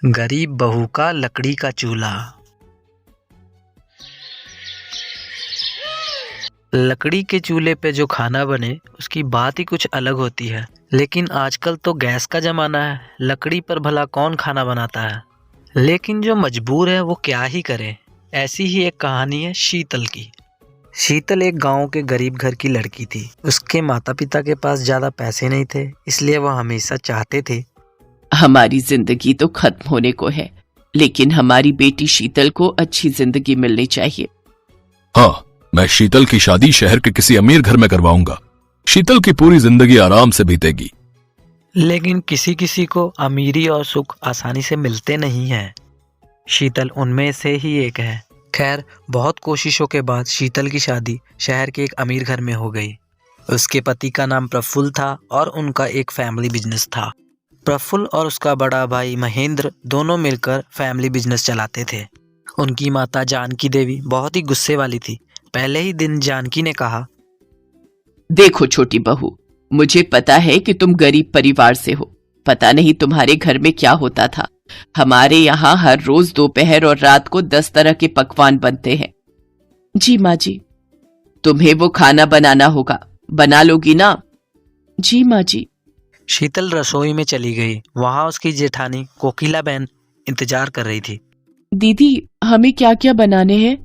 गरीब बहू का लकड़ी का चूल्हा। लकड़ी के चूल्हे पे जो खाना बने उसकी बात ही कुछ अलग होती है। लेकिन आजकल तो गैस का जमाना है, लकड़ी पर भला कौन खाना बनाता है। लेकिन जो मजबूर है वो क्या ही करे। ऐसी ही एक कहानी है शीतल की। शीतल एक गांव के गरीब घर की लड़की थी। उसके माता पिता के पास ज्यादा पैसे नहीं थे, इसलिए वह हमेशा चाहते थे हमारी जिंदगी तो खत्म होने को है, लेकिन हमारी बेटी शीतल को अच्छी जिंदगी मिलनी चाहिए। हाँ, मैं शीतल की शादी शहर के किसी अमीर घर में करवाऊंगा। शीतल की पूरी जिंदगी आराम से बीतेगी। लेकिन किसी किसी को अमीरी और सुख आसानी से मिलते नहीं हैं। शीतल उनमें से ही एक है। खैर, बहुत कोशिशों के बाद शीतल की शादी शहर के एक अमीर घर में हो गई। उसके पति का नाम प्रफुल्ल था और उनका एक फैमिली बिजनेस था। प्रफुल्ल और उसका बड़ा भाई महेंद्र दोनों मिलकर फैमिली बिजनेस चलाते थे। उनकी माता जानकी देवी बहुत ही गुस्से वाली थी। पहले ही दिन जानकी ने कहा, देखो छोटी बहू, मुझे पता है कि तुम गरीब परिवार से हो। पता नहीं तुम्हारे घर में क्या होता था। हमारे यहाँ हर रोज दोपहर और रात को 10 तरह के पकवान बनते हैं। जी माँ जी। तुम्हें वो खाना बनाना होगा, बना लोगी ना? जी माँ जी। शीतल रसोई में चली गई। वहां उसकी जेठानी कोकिला बहन इंतजार कर रही थी। दीदी, हमें क्या क्या बनाने हैं?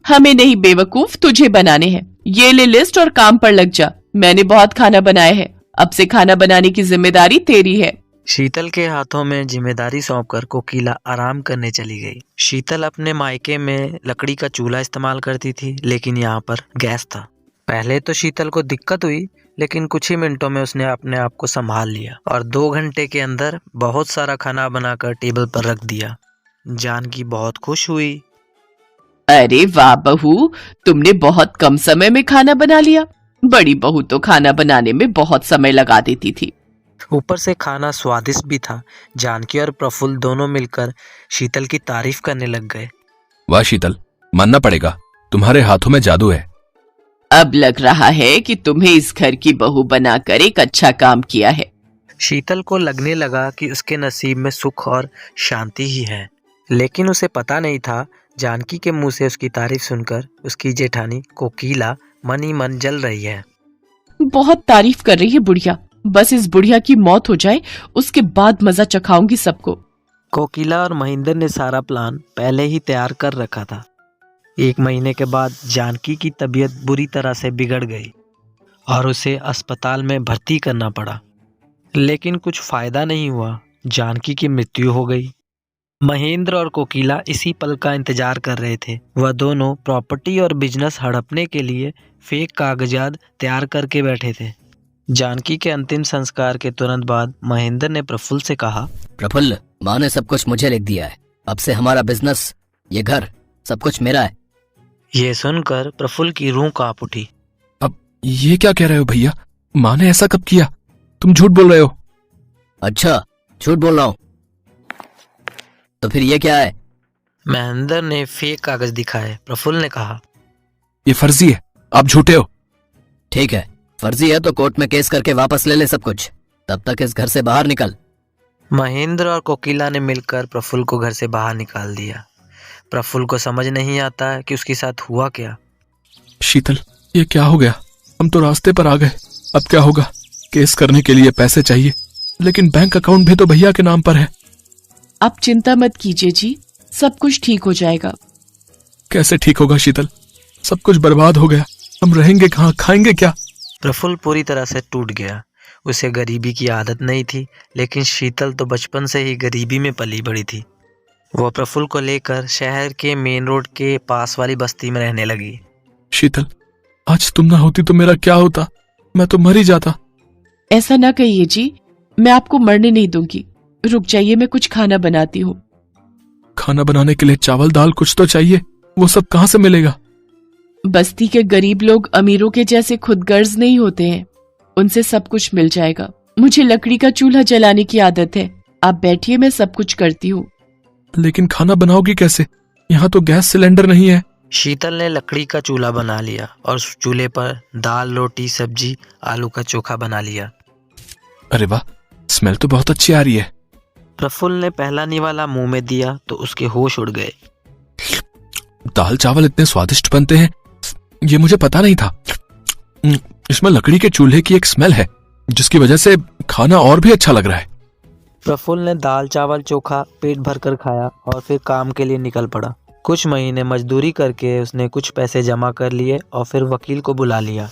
हमें नहीं बेवकूफ, तुझे बनाने हैं। ये ले लिस्ट और काम पर लग जा। मैंने बहुत खाना बनाया है, अब से खाना बनाने की जिम्मेदारी तेरी है। शीतल के हाथों में जिम्मेदारी सौंपकर कोकिला आराम करने चली गई। शीतल अपने मायके में लकड़ी का चूल्हा इस्तेमाल करती थी, लेकिन यहाँ पर गैस था। पहले तो शीतल को दिक्कत हुई, लेकिन कुछ ही मिनटों में उसने अपने आप को संभाल लिया और 2 घंटे के अंदर बहुत सारा खाना बनाकर टेबल पर रख दिया। जानकी बहुत खुश हुई। अरे वाह बहू, तुमने बहुत कम समय में खाना बना लिया। बड़ी बहू तो खाना बनाने में बहुत समय लगा देती थी। ऊपर से खाना स्वादिष्ट भी था। जानकी और प्रफुल्ल दोनों मिलकर शीतल की तारीफ करने लग गए। वाह शीतल, मानना पड़ेगा, तुम्हारे हाथों में जादू है। अब लग रहा है कि तुम्हें इस घर की बहू बनाकर एक अच्छा काम किया है। शीतल को लगने लगा कि उसके नसीब में सुख और शांति ही है, लेकिन उसे पता नहीं था जानकी के मुंह से उसकी तारीफ सुनकर उसकी जेठानी कोकिला मन ही मन जल रही है। बहुत तारीफ कर रही है बुढ़िया। बस इस बुढ़िया की मौत हो जाए, उसके बाद मजा चखाऊंगी सबको। कोकिला और महेंद्र ने सारा प्लान पहले ही तैयार कर रखा था। 1 महीने के बाद जानकी की तबीयत बुरी तरह से बिगड़ गई और उसे अस्पताल में भर्ती करना पड़ा। लेकिन कुछ फायदा नहीं हुआ, जानकी की मृत्यु हो गई। महेंद्र और कोकिला इसी पल का इंतजार कर रहे थे। वह दोनों प्रॉपर्टी और बिजनेस हड़पने के लिए फेक कागजात तैयार करके बैठे थे। जानकी के अंतिम संस्कार के तुरंत बाद महेंद्र ने प्रफुल्ल से कहा, प्रफुल्ल, माँ ने सब कुछ मुझे लिख दिया है। अब से हमारा बिजनेस, ये घर, सब कुछ मेरा है। यह सुनकर प्रफुल्ल की रूह कांप उठी। अब ये क्या कह रहे हो भैया? माँ ने ऐसा कब किया? तुम झूठ बोल रहे हो। अच्छा, झूठ बोल रहा हूँ? तो फिर ये क्या है? महेंद्र ने फेक कागज दिखाए। प्रफुल्ल ने कहा, ये फर्जी है, आप झूठे हो। ठीक है, फर्जी है तो कोर्ट में केस करके वापस ले ले सब कुछ। तब तक इस घर से बाहर निकल। महेंद्र और कोकिला ने मिलकर प्रफुल्ल को घर से बाहर निकाल दिया। प्रफुल्ल को समझ नहीं आता कि उसके साथ हुआ क्या। शीतल, ये क्या हो गया? हम तो रास्ते पर आ गए, अब क्या होगा? केस करने के लिए पैसे चाहिए, लेकिन बैंक अकाउंट भी तो भैया के नाम पर है। आप चिंता मत कीजिए जी, सब कुछ ठीक हो जाएगा। कैसे ठीक होगा शीतल? सब कुछ बर्बाद हो गया, हम रहेंगे कहाँ, खाएंगे क्या? प्रफुल्ल पूरी तरह से टूट गया। उसे गरीबी की आदत नहीं थी, लेकिन शीतल तो बचपन से ही गरीबी में पली बड़ी थी। वह प्रफुल्ल को लेकर शहर के मेन रोड के पास वाली बस्ती में रहने लगी। शीतल, आज तुम ना होती तो मेरा क्या होता? मैं तो मर ही जाता। ऐसा ना कहिए जी, मैं आपको मरने नहीं दूंगी। रुक जाइए, मैं कुछ खाना बनाती हूँ। खाना बनाने के लिए चावल दाल कुछ तो चाहिए, वो सब कहाँ से मिलेगा? बस्ती के गरीब लोग अमीरों के जैसे खुदगर्ज नहीं होते हैं, उनसे सब कुछ मिल जाएगा। मुझे लकड़ी का चूल्हा जलाने की आदत है। आप बैठिए, मैं सब कुछ करती हूँ। लेकिन खाना बनाओगी कैसे? यहाँ तो गैस सिलेंडर नहीं है। शीतल ने लकड़ी का चूल्हा बना लिया और उस चूल्हे पर दाल, रोटी, सब्जी, आलू का चोखा बना लिया। अरे वाह, स्मेल तो बहुत अच्छी आ रही है। प्रफुल्ल ने पहला निवाला मुंह में दिया तो उसके होश उड़ गए। दाल चावल इतने स्वादिष्ट बनते हैं, ये मुझे पता नहीं था। इसमें लकड़ी के चूल्हे की एक स्मेल है जिसकी वजह से खाना और भी अच्छा लग रहा है। प्रफुल्ल ने दाल चावल चोखा पेट भरकर खाया और फिर काम के लिए निकल पड़ा। कुछ महीने मजदूरी करके उसने कुछ पैसे जमा कर लिए और फिर वकील को बुला लिया।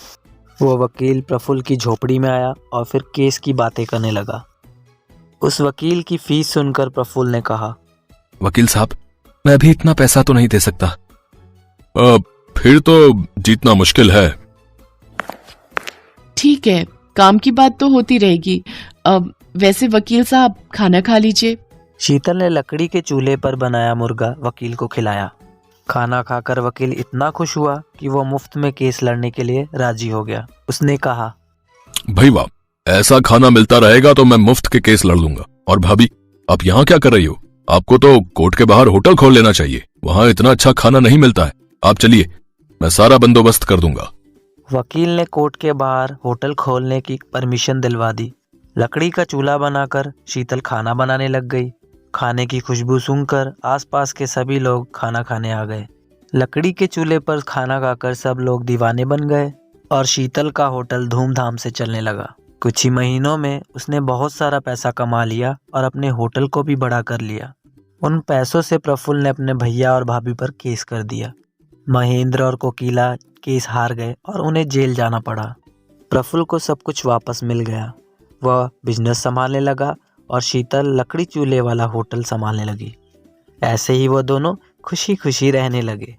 वो वकील प्रफुल्ल की झोपड़ी में आया और फिर केस की बातें करने लगा। उस वकील की फीस सुनकर प्रफुल्ल ने कहा, वकील साहब, मैं अभी इतना पैसा तो नहीं दे सकता। फिर तो जीतना मुश्किल है। ठीक है, काम की बात तो होती रहेगी। अब वैसे वकील साहब, खाना खा लीजिए। शीतल ने लकड़ी के चूल्हे पर बनाया मुर्गा वकील को खिलाया। खाना खाकर वकील इतना खुश हुआ कि वो मुफ्त में केस लड़ने के लिए राजी हो गया। उसने कहा, भाई वाह, ऐसा खाना मिलता रहेगा तो मैं मुफ्त के केस लड़ लूंगा। और भाभी, आप यहाँ क्या कर रही हो? आपको तो कोर्ट के बाहर होटल खोल लेना चाहिए, वहाँ इतना अच्छा खाना नहीं मिलता है। आप चलिए, मैं सारा बंदोबस्त कर दूंगा। वकील ने कोर्ट के बाहर होटल खोलने की परमिशन दिलवा दी। लकड़ी का चूल्हा बनाकर शीतल खाना बनाने लग गई। खाने की खुशबू सूंघकर आसपास के सभी लोग खाना खाने आ गए। लकड़ी के चूल्हे पर खाना खाकर सब लोग दीवाने बन गए और शीतल का होटल धूमधाम से चलने लगा। कुछ ही महीनों में उसने बहुत सारा पैसा कमा लिया और अपने होटल को भी बड़ा कर लिया। उन पैसों से प्रफुल्ल ने अपने भैया और भाभी पर केस कर दिया। महेंद्र और कोकिला केस हार गए और उन्हें जेल जाना पड़ा। प्रफुल्ल को सब कुछ वापस मिल गया। वह बिजनेस संभालने लगा और शीतल लकड़ी चूल्हे वाला होटल संभालने लगी। ऐसे ही वो दोनों खुशी खुशी रहने लगे।